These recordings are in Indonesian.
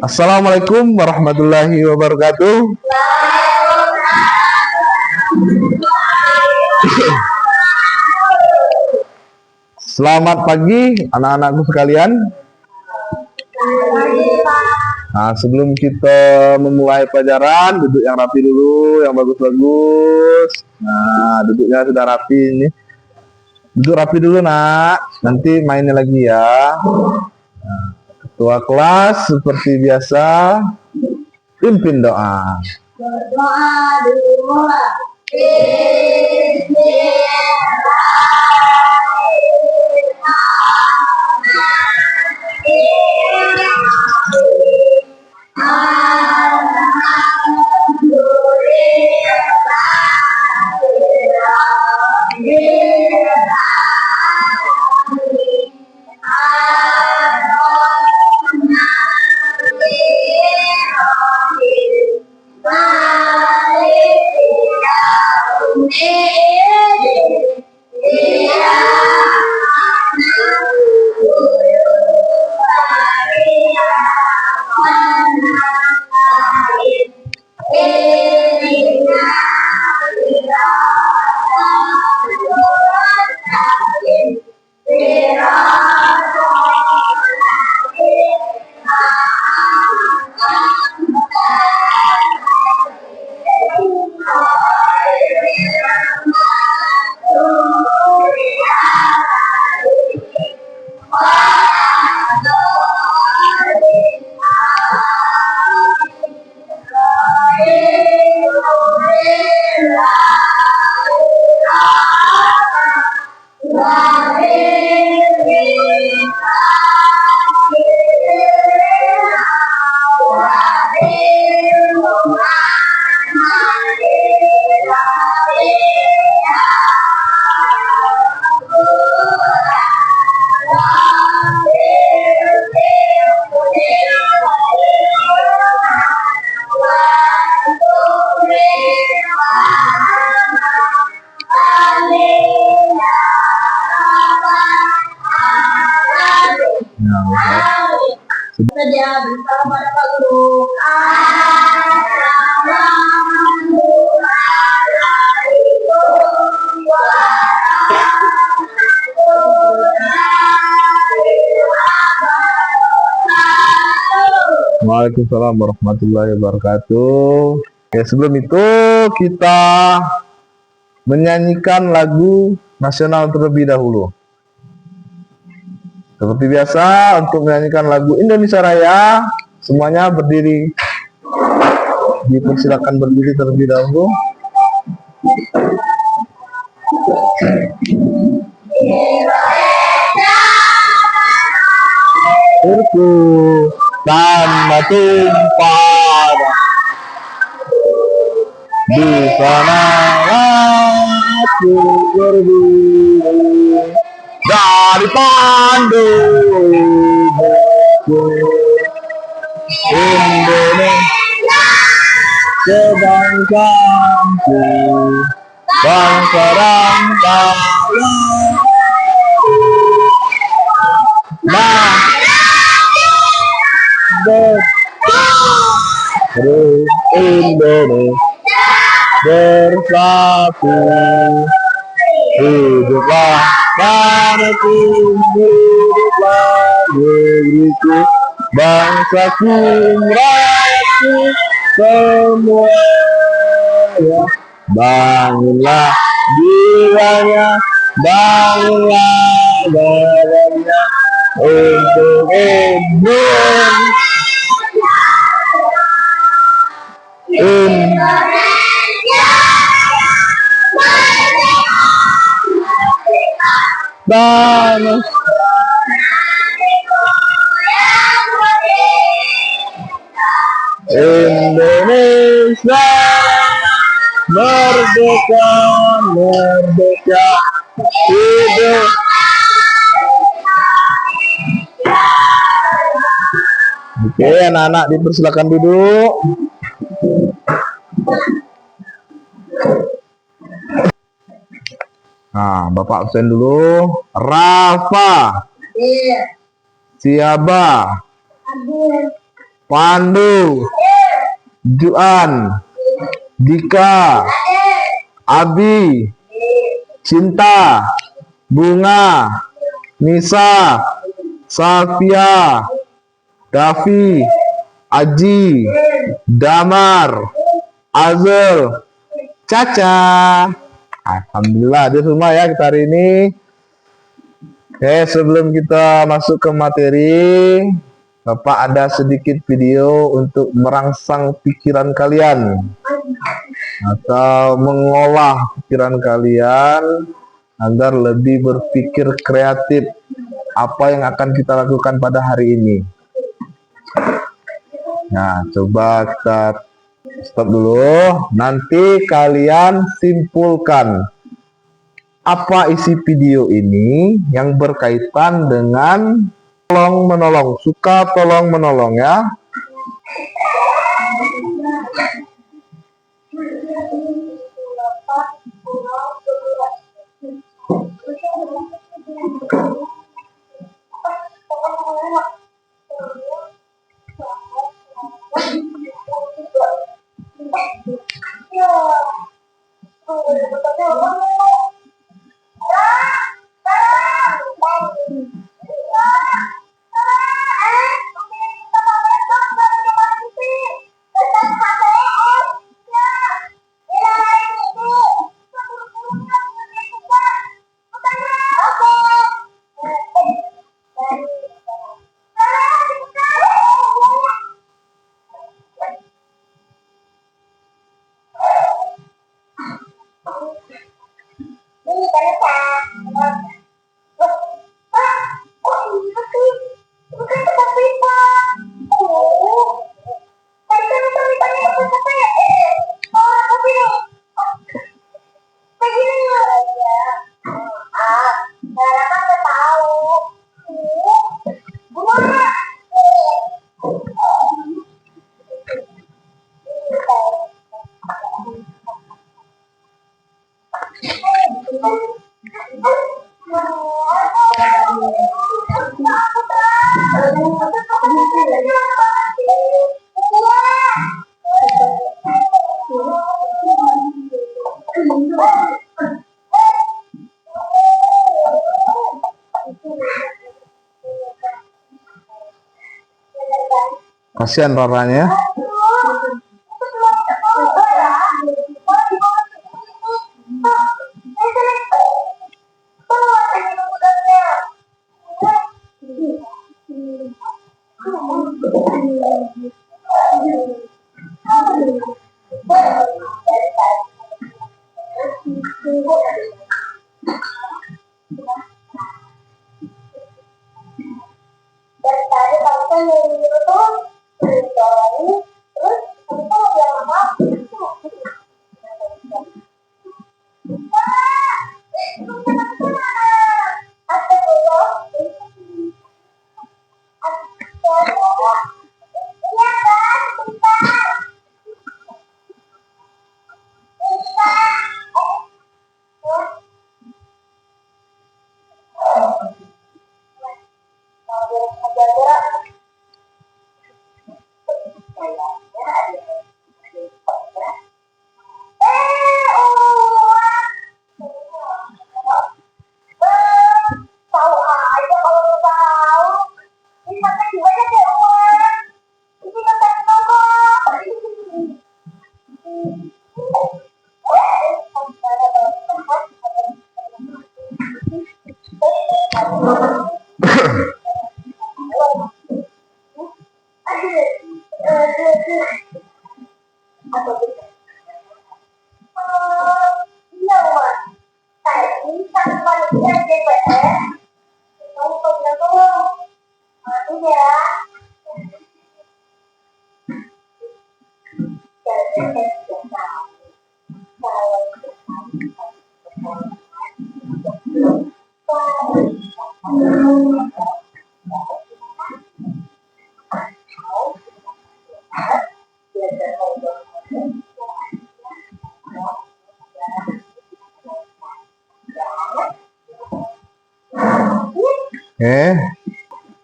Assalamualaikum warahmatullahi wabarakatuh. Selamat pagi anak-anakku sekalian. Nah, sebelum kita memulai pelajaran, duduk yang rapi dulu, yang bagus-bagus. Nah, duduknya sudah rapi ini. Duduk rapi dulu, nak. Nanti mainnya lagi ya. Nah, ketua kelas seperti biasa, pimpin doa. Berdoa dulu. Saja bersalam pada Pak Guru. Waalaikumsalam warahmatullahi wabarakatuh. Ya, sebelum itu kita menyanyikan lagu nasional terlebih dahulu. Seperti biasa, untuk menyanyikan lagu Indonesia Raya, semuanya berdiri. Dipersilakan berdiri terlebih dahulu. Irku tanah tumpah di sana aku berdiri dari pandu Indonesia sebangsaku, bangsa dan tanah. Nah, Indonesia bersatu, hiduplah tanahku, hiduplah negeriku, bangsaku, rakyatku semua. Bangunlah jiwanya, bangunlah badannya untuk Indonesia tanah. Indonesia merdeka, merdeka, hidup. Oke, anak-anak dipersilakan duduk. Nah, Bapak absen dulu. Rafa, Iya. Siaba, Aduh. Pandu, Juan, Dika, Abi, Cinta, Bunga, Nisa, Safia, Davi, Aji, Damar, Azul, Caca. Alhamdulillah ada semua ya kita hari ini. Oke, sebelum kita masuk ke materi, Bapak ada sedikit video untuk merangsang pikiran kalian atau mengolah pikiran kalian agar lebih berpikir kreatif apa yang akan kita lakukan pada hari ini. Nah, coba kita stop dulu. Nanti kalian simpulkan apa isi video ini yang berkaitan dengan tolong menolong, suka tolong menolong ya. Kasihan Raranya.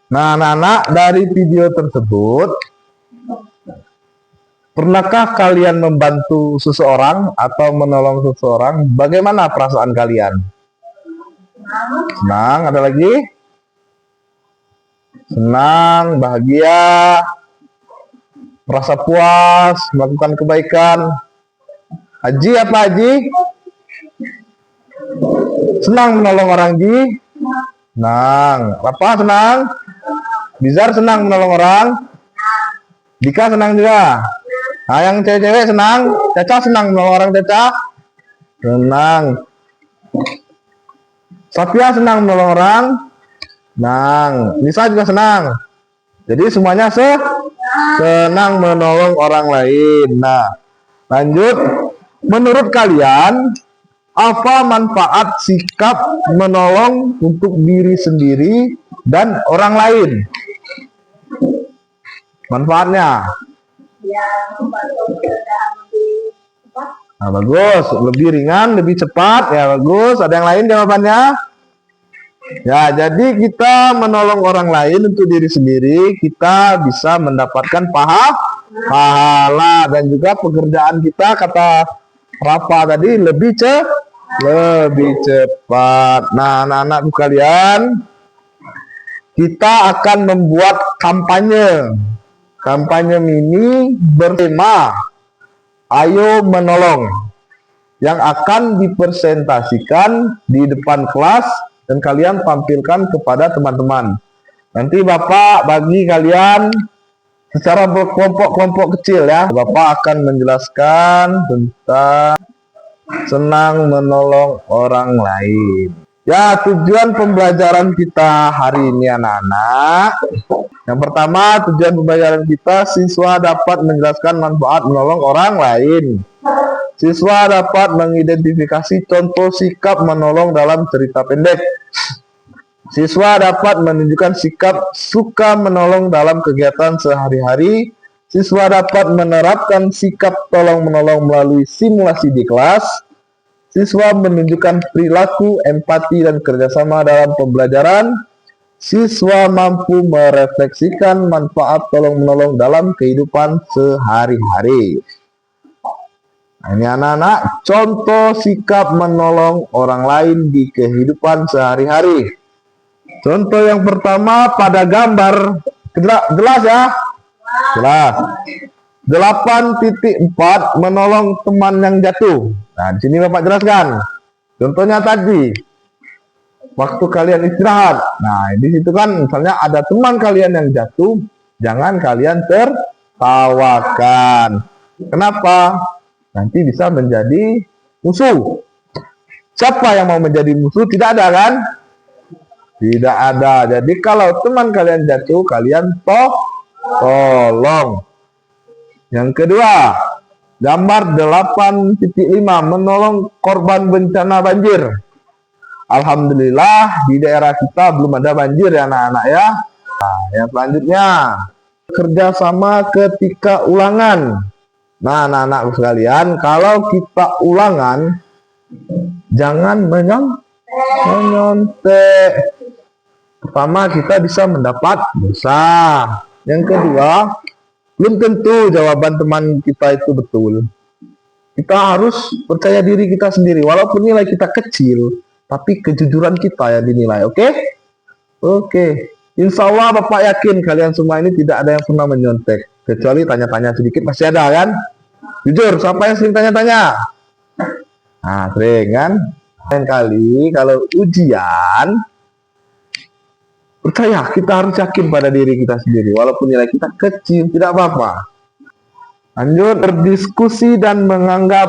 Nah, anak-anak, dari video tersebut Pernahkah kalian membantu seseorang atau menolong seseorang? Bagaimana perasaan kalian? Senang, ada lagi? Senang, bahagia, merasa puas, melakukan kebaikan. Haji apa Haji? Senang menolong orang Ji? Senang. Apa senang? Bizar senang menolong orang? Dika senang juga? Nah, yang cewek-cewek senang? Caca senang menolong orang Caca? Senang. Sapia senang menolong orang? Senang. Nisa juga senang. Jadi semuanya senang menolong orang lain. Nah, lanjut. Menurut kalian, apa manfaat sikap menolong untuk diri sendiri dan orang lain? Manfaatnya? Ya, membantu pekerjaan lebih cepat. Nah, bagus. Lebih ringan, lebih cepat. Ya, bagus. Ada yang lain jawabannya? Ya, jadi kita menolong orang lain untuk diri sendiri, kita bisa mendapatkan pahala dan juga pekerjaan kita, kata Rafa tadi, lebih cepat. Nah, anak-anakku kalian, kita akan membuat kampanye. Kampanye mini bertema Ayo Menolong, yang akan dipresentasikan di depan kelas dan kalian tampilkan kepada teman-teman. Nanti Bapak bagi kalian secara berkelompok-kelompok kecil ya. Bapak akan menjelaskan tentang senang menolong orang lain. Ya, tujuan pembelajaran kita hari ini anak-anak. Yang pertama, tujuan pembelajaran kita, siswa dapat menjelaskan manfaat menolong orang lain. Siswa dapat mengidentifikasi contoh sikap menolong dalam cerita pendek. Siswa dapat menunjukkan sikap suka menolong dalam kegiatan sehari-hari. Siswa dapat menerapkan sikap tolong-menolong melalui simulasi di kelas. Siswa menunjukkan perilaku, empati, dan kerjasama dalam pembelajaran. Siswa mampu merefleksikan manfaat tolong-menolong dalam kehidupan sehari-hari. Nah, ini anak-anak, contoh sikap menolong orang lain di kehidupan sehari-hari. Contoh yang pertama pada gambar, jelas ya? Jelas. 8.4 menolong teman yang jatuh. Nah, di sini Bapak jelaskan. Contohnya tadi, waktu kalian istirahat. Nah, di situ kan misalnya ada teman kalian yang jatuh, jangan kalian tertawakan. Kenapa? Nanti bisa menjadi musuh. Siapa yang mau menjadi musuh? Tidak ada kan? Tidak ada. Jadi kalau teman kalian jatuh, kalian tolong. Yang kedua, gambar 8.5 menolong korban bencana banjir. Alhamdulillah di daerah kita belum ada banjir ya anak-anak ya. Nah, yang selanjutnya, kerjasama ketika ulangan. Nah, anak-anak sekalian, kalau kita ulangan, jangan menyontek. Pertama, kita bisa mendapat dosa. Yang kedua, belum tentu jawaban teman kita itu betul. Kita harus percaya diri kita sendiri. Walaupun nilai kita kecil, tapi kejujuran kita yang dinilai. Oke? Oke. Insya Allah Bapak yakin kalian semua ini tidak ada yang pernah menyontek. Kecuali tanya-tanya sedikit masih ada kan? Jujur, siapa yang sering tanya-tanya? Nah, sering kan? Lain kali kalau ujian, percaya kita harus yakin pada diri kita sendiri. Walaupun nilai kita kecil, tidak apa-apa. Lanjut, berdiskusi dan menganggap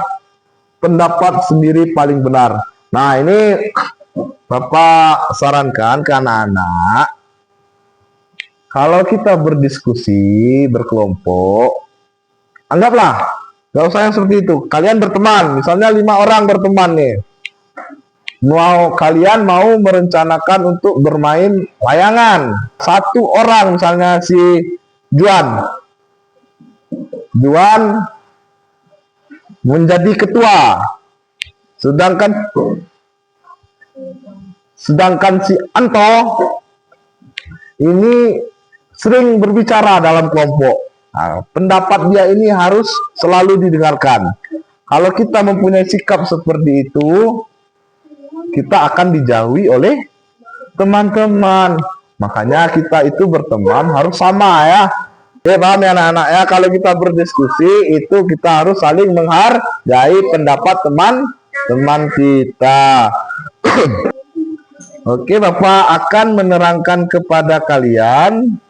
pendapat sendiri paling benar. Nah, ini Bapak sarankan ke anak-anak, kalau kita berdiskusi, berkelompok, anggaplah, gak usah yang seperti itu. Kalian berteman, misalnya 5 orang berteman nih. Kalian mau merencanakan untuk bermain layangan. 1 orang misalnya si Juan menjadi ketua. Sedangkan si Anto ini sering berbicara dalam kelompok. Nah, pendapat dia ini harus selalu didengarkan. Kalau kita mempunyai sikap seperti itu, kita akan dijauhi oleh teman-teman. Makanya kita itu berteman harus sama ya. Paham ya anak-anak ya, kalau kita berdiskusi itu kita harus saling menghargai pendapat teman-teman kita. Oke, Bapak akan menerangkan kepada kalian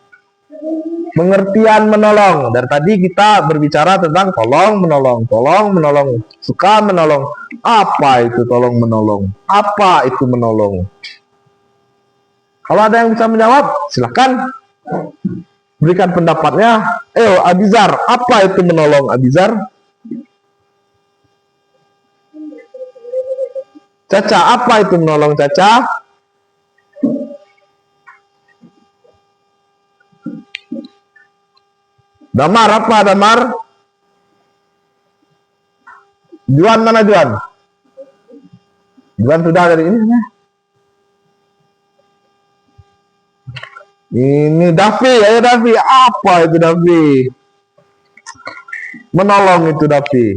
pengertian menolong. Dari tadi kita berbicara tentang tolong menolong, suka menolong. Apa itu tolong menolong? Apa itu menolong? Kalau ada yang bisa menjawab, silakan berikan pendapatnya. Abizar, apa itu menolong, Abizar? Caca, apa itu menolong, Caca? Damar, apa Damar? Juan, mana Juan? Juan sudah dari ini. Ini Davi, ayo Davi, apa itu Davi? Menolong itu Davi.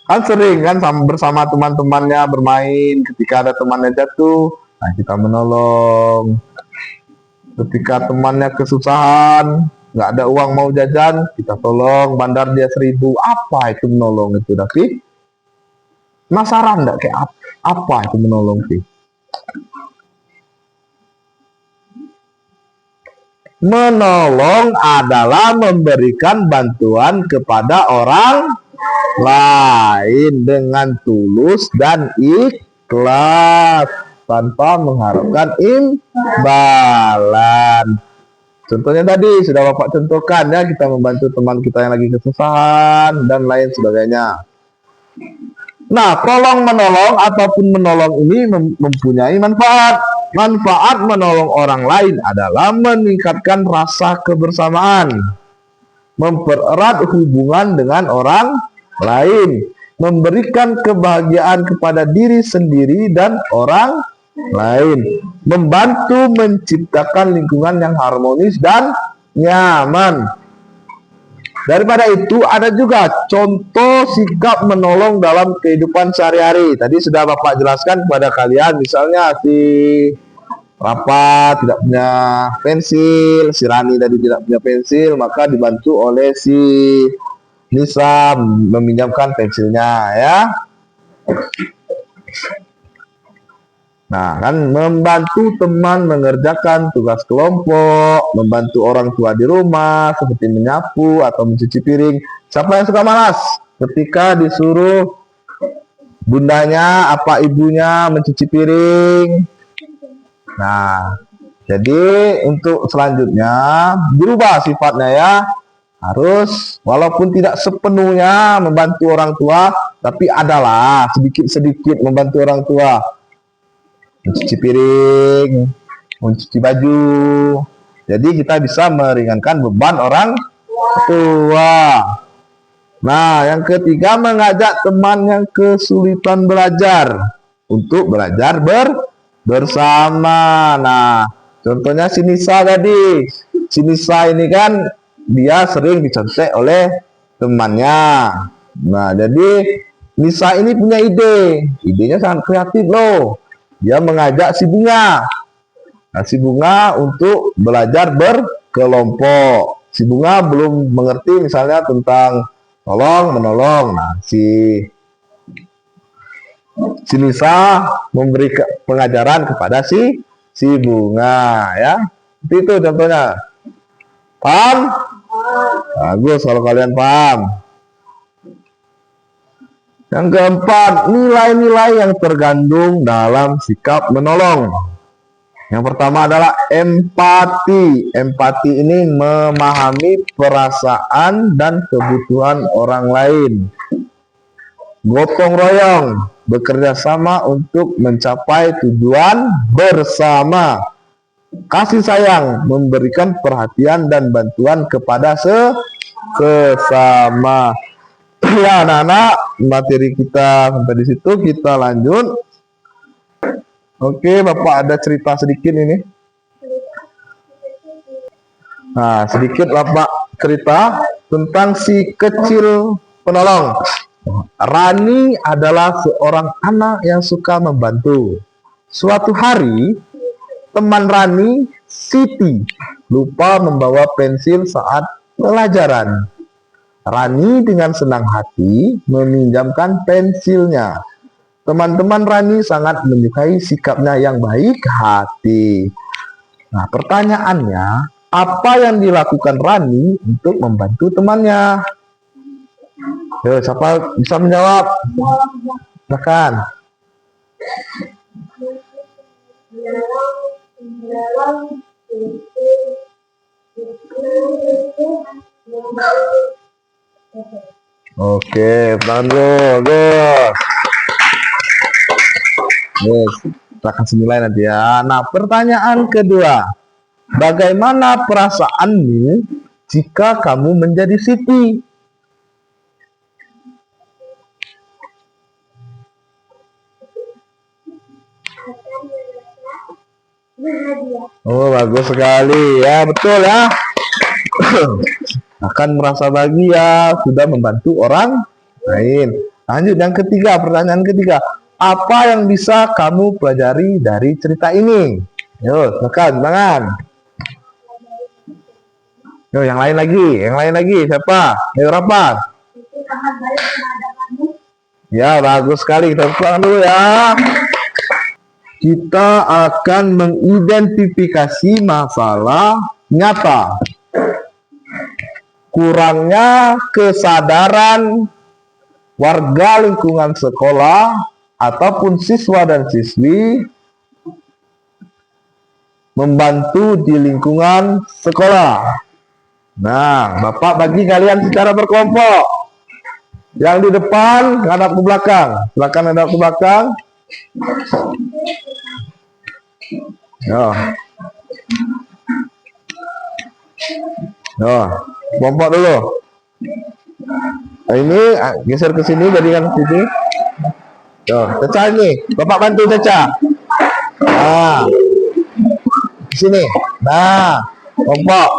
Kan sering kan bersama teman-temannya bermain, ketika ada temannya jatuh, nah kita menolong. Ketika temannya kesusahan, nggak ada uang mau jajan, kita tolong, bandar dia 1.000. Apa itu menolong itu Davi? Penasaran nggak kayak apa itu menolong sih? Menolong adalah memberikan bantuan kepada orang lain dengan tulus dan ikhlas tanpa mengharapkan imbalan. Contohnya tadi sudah Bapak contohkan ya, kita membantu teman kita yang lagi kesusahan dan lain sebagainya. Nah, tolong menolong ataupun menolong ini mempunyai manfaat. Manfaat menolong orang lain adalah meningkatkan rasa kebersamaan, mempererat hubungan dengan orang lain, memberikan kebahagiaan kepada diri sendiri dan orang lain, membantu menciptakan lingkungan yang harmonis dan nyaman. Daripada itu ada juga contoh sikap menolong dalam kehidupan sehari-hari. Tadi sudah Bapak jelaskan kepada kalian, misalnya si Rafa tidak punya pensil, si Rani tadi tidak punya pensil, maka dibantu oleh si Nisa meminjamkan pensilnya ya. Nah, kan membantu teman mengerjakan tugas kelompok, membantu orang tua di rumah seperti menyapu atau mencuci piring. Siapa yang suka malas ketika disuruh bundanya apa ibunya mencuci piring? Nah, jadi untuk selanjutnya berubah sifatnya ya. Harus walaupun tidak sepenuhnya membantu orang tua, tapi adalah sedikit-sedikit membantu orang tua. Mencuci piring, mencuci baju. Jadi kita bisa meringankan beban orang tua. Nah, yang ketiga mengajak teman yang kesulitan belajar untuk belajar bersama. Nah, contohnya si Nisa tadi. Si Nisa ini kan dia sering dicontek oleh temannya. Nah, jadi Nisa ini punya ide. Idenya sangat kreatif loh. Dia mengajak si Bunga. Nah, si Bunga untuk belajar berkelompok. Si Bunga belum mengerti misalnya tentang tolong menolong. Nah, si Nisa memberi pengajaran kepada si Bunga ya. Itu contohnya. Paham? Bagus kalau kalian paham. Yang keempat, nilai-nilai yang tergandung dalam sikap menolong. Yang pertama adalah empati. Empati ini memahami perasaan dan kebutuhan orang lain. Gotong royong, bekerja sama untuk mencapai tujuan bersama. Kasih sayang, memberikan perhatian dan bantuan kepada sesama. Ya anak-anak, materi kita sampai di situ, kita lanjut. Oke, Bapak ada cerita sedikit ini. Nah, sedikit Bapak cerita tentang si kecil penolong. Rani adalah seorang anak yang suka membantu. Suatu hari, teman Rani, Siti, lupa membawa pensil saat pelajaran. Rani dengan senang hati meminjamkan pensilnya. Teman-teman Rani sangat menyukai sikapnya yang baik hati. Nah, pertanyaannya, apa yang dilakukan Rani untuk membantu temannya? Yo, siapa bisa menjawab? Silakan. Oke, bagus. Yes, kita kasih nilai nanti ya. Nah, pertanyaan kedua. Bagaimana perasaanmu jika kamu menjadi Siti? Oh, bagus sekali ya, betul ya. Akan merasa bahagia sudah membantu orang lain. Lanjut yang ketiga, pertanyaan ketiga. Apa yang bisa kamu pelajari dari cerita ini? Yo, silakan, tangan. Yo, yang lain lagi, siapa? Yo, rapat. Ya, bagus sekali. Kita pulang dulu ya. Kita akan mengidentifikasi masalah nyata. Kurangnya kesadaran warga lingkungan sekolah ataupun siswa dan siswi membantu di lingkungan sekolah. Nah, Bapak bagi kalian secara berkelompok. Yang di depan hadap ke belakang. Silakan hadap ke belakang. Yo. Yo, kelompok dulu. Nah, ini geser ke sini, jadikan ke sini. Yo, Caca ini, Bapak bantu Caca. Nah, di sini. Nah, kelompok.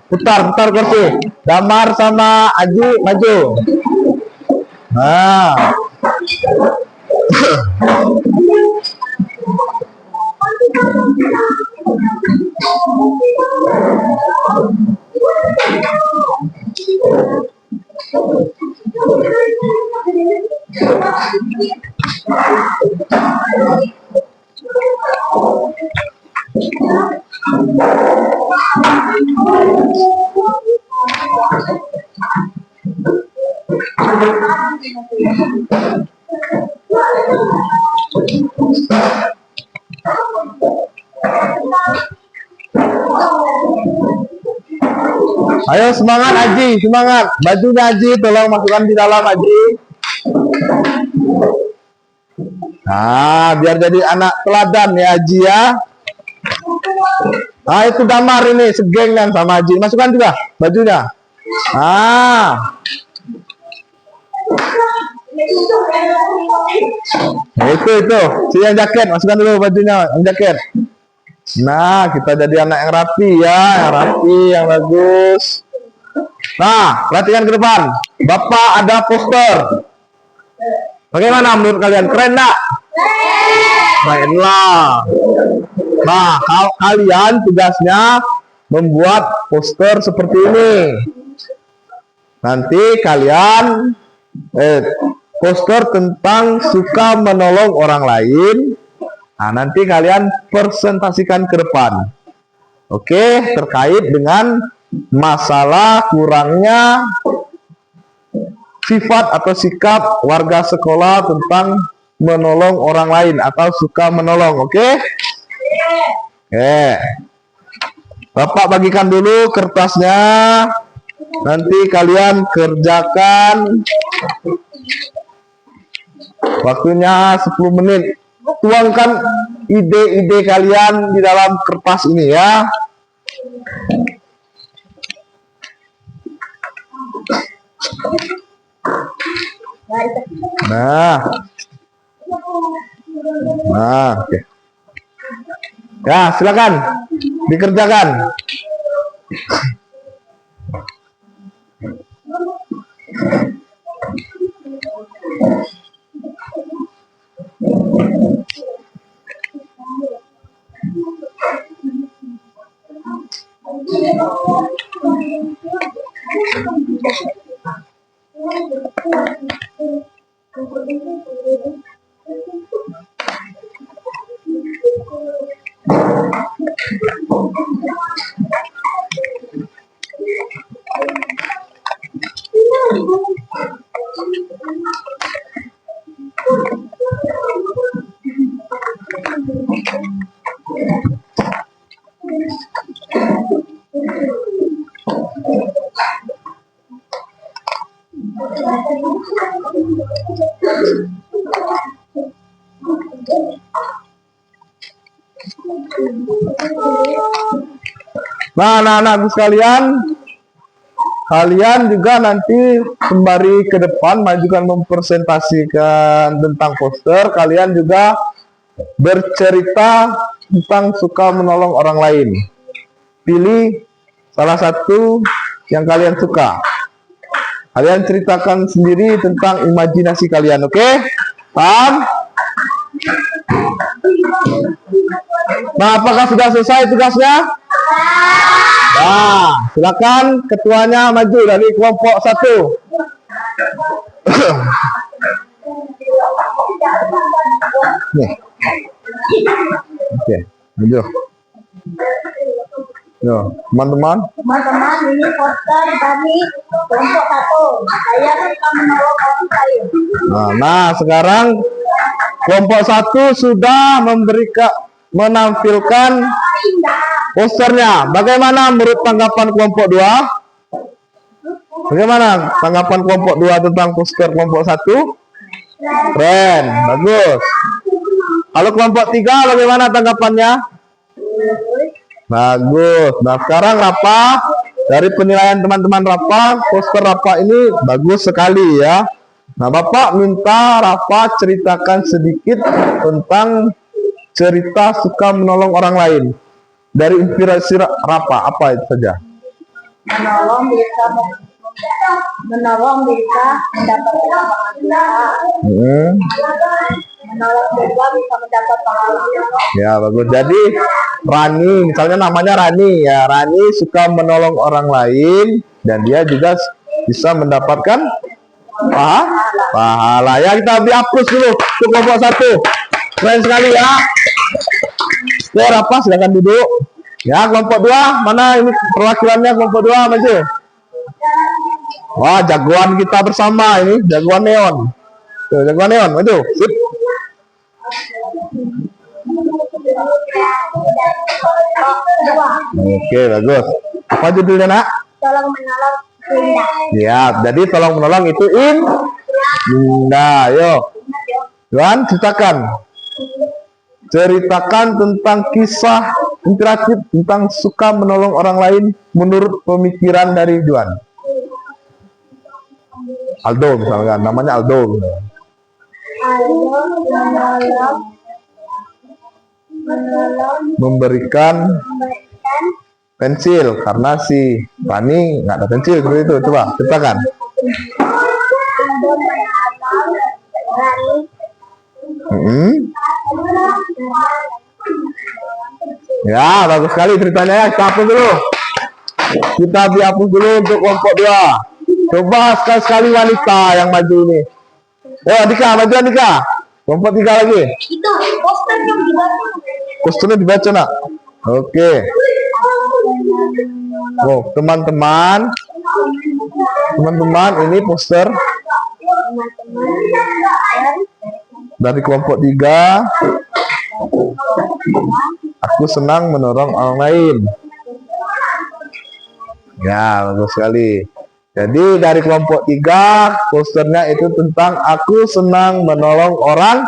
Putar kursi. Damar sama Aji maju. Nah. Ayo semangat Aji, semangat. Bajunya Aji, tolong masukkan di dalam Aji. Nah, biar jadi anak teladan ya Aji ya. Nah, itu Damar ini, segeng kan sama Aji. Masukkan juga bajunya. Ah. Nah, itu. Si yang jaket, masukkan dulu bajunya, yang jaket. Nah, kita jadi anak yang rapi ya, yang bagus. Nah, perhatikan ke depan. Bapak ada poster. Bagaimana menurut kalian? Keren enggak? Keren lah. Nah, kalian tugasnya membuat poster seperti ini. Nanti kalian poster tentang suka menolong orang lain. Nah, nanti kalian presentasikan ke depan. Oke, terkait dengan masalah kurangnya sifat atau sikap warga sekolah tentang menolong orang lain atau suka menolong. Oke? Bapak bagikan dulu kertasnya. Nanti kalian kerjakan. Waktunya 10 menit. Tuangkan ide-ide kalian di dalam kertas ini ya. Nah, oke. Ya, silakan dikerjakan. Nah, anak-anakku sekalian, kalian juga nanti sembari ke depan majukan mempresentasikan tentang poster, kalian juga bercerita tentang suka menolong orang lain. Pilih salah satu yang kalian suka. Kalian ceritakan sendiri tentang imajinasi kalian, oke? Paham? Nah, apakah sudah selesai tugasnya? Nah, silakan ketuanya maju dari kelompok 1. Nih. Oke, maju. Yo, teman-teman. Teman-teman, ini poster dari kelompok 1. Saya suka menolong orang lain. Nah, sekarang kelompok 1 sudah menampilkan posternya. Bagaimana menurut tanggapan kelompok 2? Bagaimana tanggapan kelompok 2 tentang poster kelompok 1? Keren, bagus. Kalau kelompok 3 bagaimana tanggapannya? Bagus. Nah, sekarang Rafa, dari penilaian teman-teman Rafa, poster Rafa ini bagus sekali ya. Nah, Bapak minta Rafa ceritakan sedikit tentang cerita suka menolong orang lain. Dari inspirasi Rafa, apa itu saja? Menolong bisa mendapat bahagia. Menolong bisa mendapat bahagia. Ya, bagus. Jadi Rani, misalnya namanya Rani ya. Rani suka menolong orang lain dan dia juga bisa mendapatkan pahala. Ya, kita dihapus dulu untuk kelompok 1. Keren sekali ya. Oke, Rafa silakan duduk. Ya, kelompok 2, mana ini perwakilannya kelompok 2 maju. Wah, jagoan kita bersama ini, jagoan neon. Tuh, jagoan neon, maju. Sip. Oke, bagus. Apa judulnya, Nak? Tolong menolong indah. Ya, jadi tolong menolong itu indah. Ayo. Juan, ceritakan tentang kisah interaktif tentang suka menolong orang lain menurut pemikiran dari Juan. Aldo misalkan, namanya Aldo. Memberikan pensil karena si Rani nggak ada pensil seperti itu. Coba ceritakan. Ya, bagus sekali ceritanya ya. Kita hapus dulu. Kita dihapus dulu untuk kelompok 2. Coba sekali-sekali wanita yang maju ini. Oh, Andika, maju Andika. Kelompok 3 lagi. Itu posternya dibaca. Posternya dibaca, Nak. Oke. Oh, teman-teman, ini poster dari kelompok 3. Aku senang menolong orang lain. Ya, bagus sekali. Jadi dari kelompok 3 posternya itu tentang aku senang menolong orang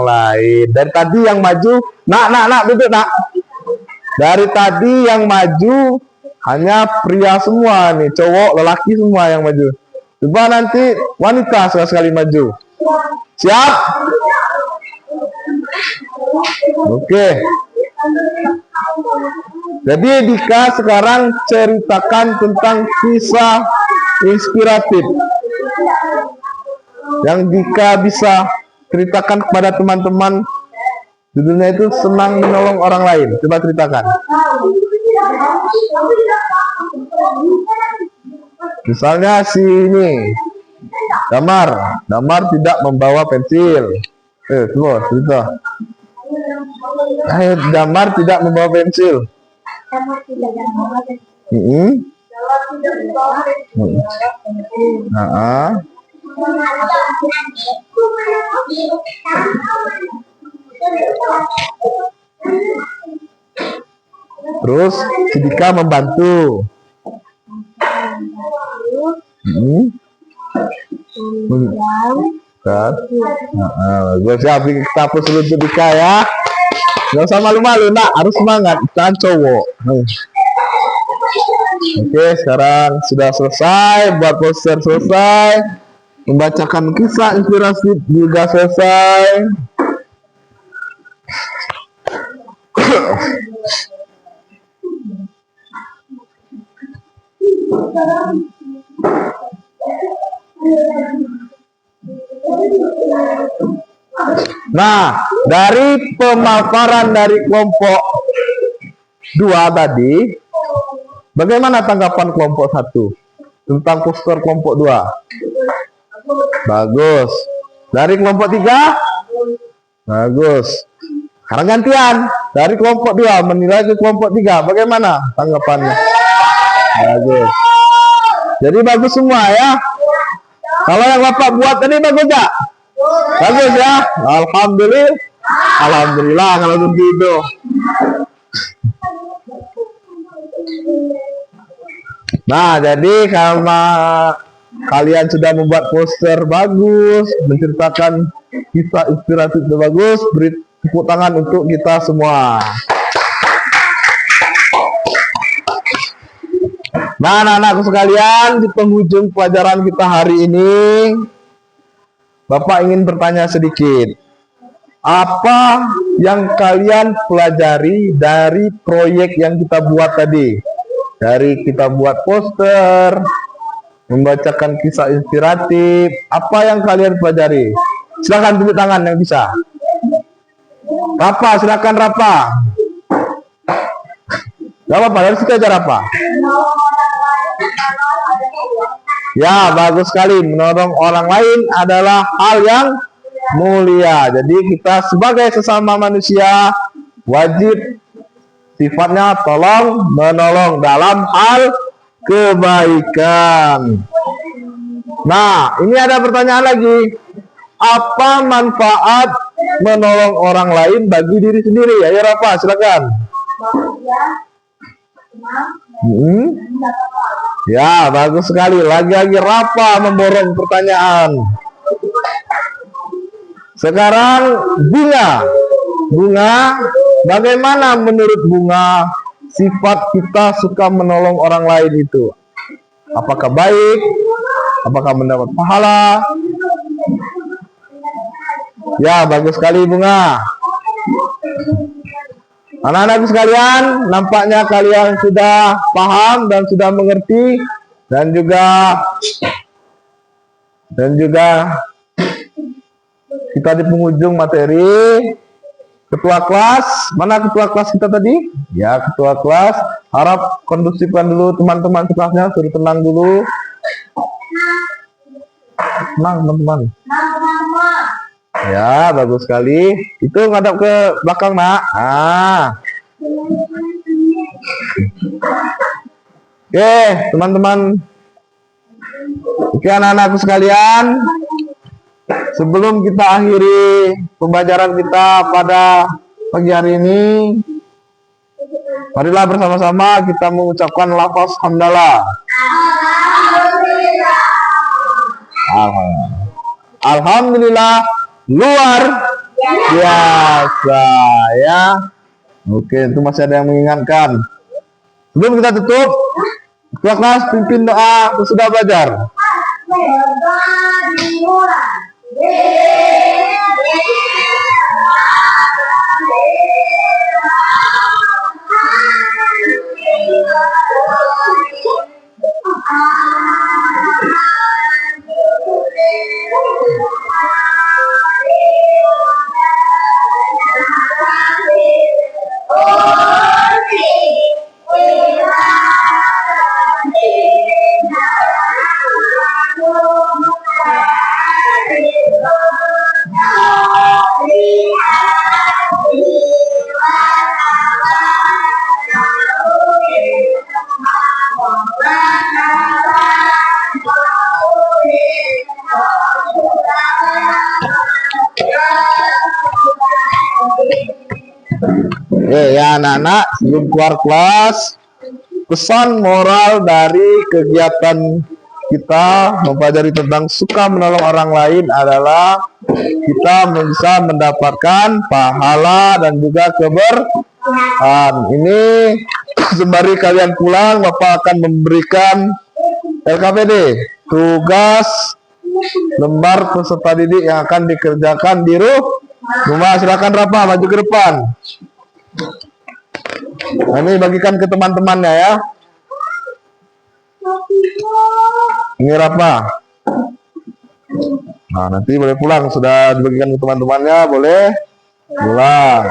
lain. Dari tadi yang maju, nak duduk nak. Dari tadi yang maju hanya pria semua nih, cowok, lelaki semua yang maju. Coba nanti wanita sekali maju. Siap? Oke. Jadi Dika sekarang ceritakan tentang kisah inspiratif yang Dika bisa ceritakan kepada teman-teman. Judulnya itu senang menolong orang lain. Coba ceritakan. Misalnya si ini, Damar tidak membawa pensil. Coba cerita. Damar tidak membawa pensil. Terus si Dika membantu. Gue siap kita hapus dulu untuk Dika ya. Gak usah malu-malu nak, harus semangat, jangan cowok. Oke, sekarang sudah selesai, buat poster selesai, membacakan kisah inspirasi juga selesai. Nah, dari pemaparan dari kelompok 2 tadi, bagaimana tanggapan kelompok 1 tentang poster kelompok 2? Bagus. Dari kelompok 3? Bagus. Sekarang gantian. Dari kelompok 2 menilai ke kelompok 3, bagaimana tanggapannya? Bagus. Jadi bagus semua ya. Kalau yang Bapak buat tadi bagus gak? Bagus ya. Alhamdulillah kalau begitu. Nah, jadi karena kalian sudah membuat poster bagus, menceritakan kisah inspiratif itu bagus, beri tepuk tangan untuk kita semua. Nah, anak-anakku sekalian, di penghujung pelajaran kita hari ini, Bapak ingin bertanya sedikit. Apa yang kalian pelajari dari proyek yang kita buat tadi? Dari kita buat poster, membacakan kisah inspiratif, apa yang kalian pelajari? Silakan tunjuk tangan yang bisa. Rapa, silakan Rapa. Gak apa-apa, dari situ aja Rapa. Ya, bagus sekali. Menolong orang lain adalah hal yang mulia. Jadi kita sebagai sesama manusia wajib sifatnya tolong menolong dalam hal kebaikan. Nah, ini ada pertanyaan lagi. Apa manfaat menolong orang lain bagi diri sendiri? Ayo Rafa, silakan. Ya, bagus sekali. Lagi-lagi Rafa memborong pertanyaan. Sekarang Bunga, bagaimana menurut Bunga sifat kita suka menolong orang lain itu? Apakah baik? Apakah mendapat pahala? Ya, bagus sekali Bunga. Anak-anakku sekalian, nampaknya kalian sudah paham dan sudah mengerti, dan juga kita di penghujung materi. Ketua kelas, mana ketua kelas kita tadi? Ya, ketua kelas, harap kondusifkan dulu teman-teman kelasnya, suruh tenang dulu. Tenang teman-teman. Ya, bagus sekali. Itu ngadap ke belakang, Nak. Oke, teman-teman. Oke, anak-anakku sekalian. Sebelum kita akhiri pembelajaran kita pada pagi hari ini, marilah bersama-sama kita mengucapkan lafaz hamdalah. Alhamdulillah, luar biasa ya. Oke, itu masih ada yang mengingatkan. Sebelum kita tutup, kelas pimpin doa sudah belajar. Ya anak-anak, sebelum keluar kelas, pesan moral dari kegiatan kita mempelajari tentang suka menolong orang lain adalah kita bisa mendapatkan pahala dan juga keberkahan. Ini sembari kalian pulang, Bapak akan memberikan LKPD, tugas lembar peserta didik yang akan dikerjakan di rumah. Silakan Rafa maju ke depan. Nah, ini bagikan ke teman-temannya ya. Ini Rafa. Nah, nanti boleh pulang, sudah dibagikan ke teman-temannya, boleh pulang.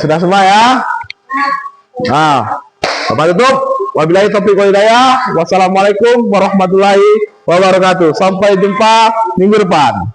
Sudah semua ya. Nah, Bapak tutup. Wabillahi taufiq wal hidayah. Wassalamualaikum warahmatullahi wabarakatuh. Sampai jumpa minggu depan.